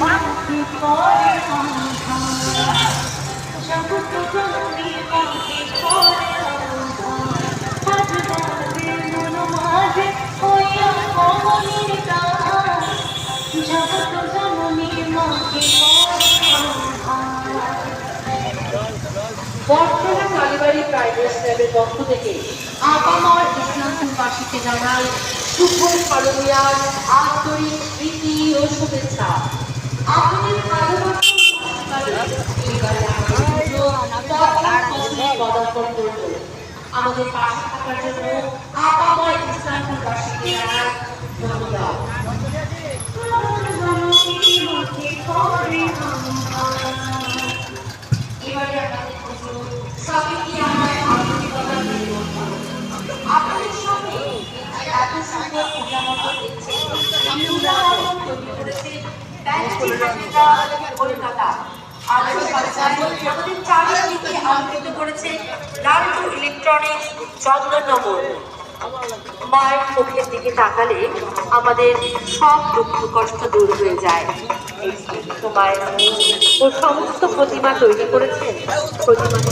মাকে করে আঘাত, জগৎ জননী মাকে করে আঘাত। আজ বাজে মন মাঝে হইয়া কমলের গান, জগৎ জননী মাকে করে আঘাত। বর্তমান পারিবারিক প্রাইভেট স্কুলের পক্ষ থেকে আপামর ইসলামপুরবাসীকে জানাই শুভ শারদীয়ার আন্তরিক প্রীতি ও শুভেচ্ছা। আপনাদের পদার্পণ করল আমাদের পাশে থাকার জন্য আপামর ইসলামপুরবাসীকে জানাই ধন্যবাদ। এবারে আমাদের সবাইকে আমার আন্তরিকতা আপনাদের সামনে এত সুন্দর পূজা মতো দেখছে তৈরি করেছে কলকাতা। আমাদের চারিদিকে আলোকিত করেছে লালটু ইলেকট্রনিক্স চন্দননগর। মায়ের মুখের দিকে তাকালে আমাদের সব দুঃখ কষ্ট দূর হয়ে যায়। এই স্মৃতিত মায়ের ও সমস্ত প্রতিমা তৈরি করেছেন প্রতিমাটি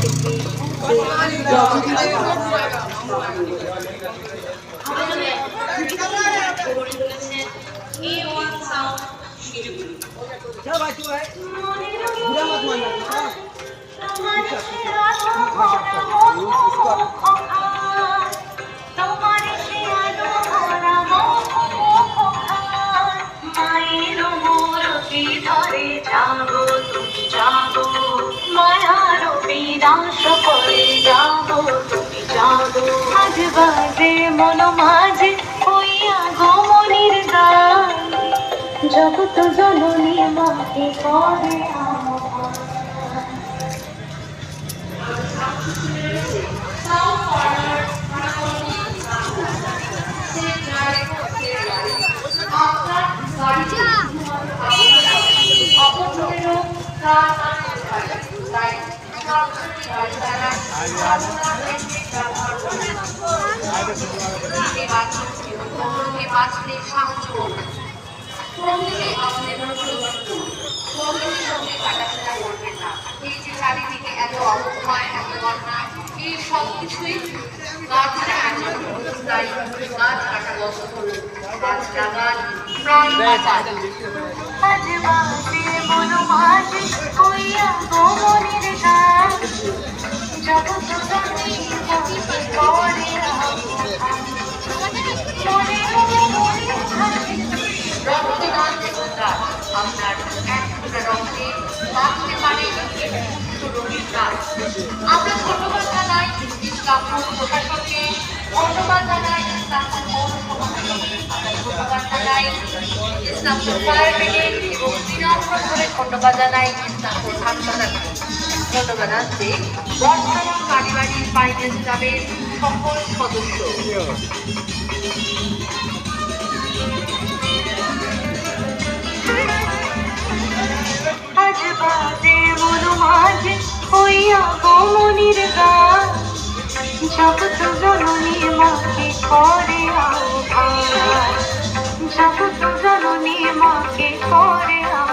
জাগো তুমি জাগো, মায়ার বিনাশ করে জাগো তুমি জাগো। আজ বাজে মন মাঝে হইয়া গমনের গান, জগৎ জননী মাকে করে আহ্বান। চারিদিকে এত অবক্ষয়, এত অন্যায়, এই সব কিছুই গাছ কাটা বন্ধ করুন, গাছ লাগান, প্রাণ বাঁচান। আজ বাজে মন মাঝে হইয়া গমনের গান, জগৎ জননী মাকে করে আহ্বান। রক্তদান দেবতা আপনার এক ফোঁটা রক্তে বাঁচতে পারে রোগীর প্রাণ। আমরা ধন্যবাদ জানাই ইসলামপুর প্রশাসনকে, ধন্যবাদ জানাই ইসলামপুর পৌরসভাকে, আমরা ধন্যবাদ জানাই ইসলামপুর ফায়ার ব্রিগেড এবং দিনাজপুরে ধন্যবাদ জানাই ইসলামপুর হাসপাতালকে। ধন্যবাদ জানাচ্ছি বর্তমান পারিবারিক ফাইন্যান্স ক্লাবের সকল সদস্য। আজ বাজে মন মাঝে হইয়া গমনের গান, জগৎ জননী মাকে করে আহ্বান, জগৎ জননী মাকে করে আহ্বান।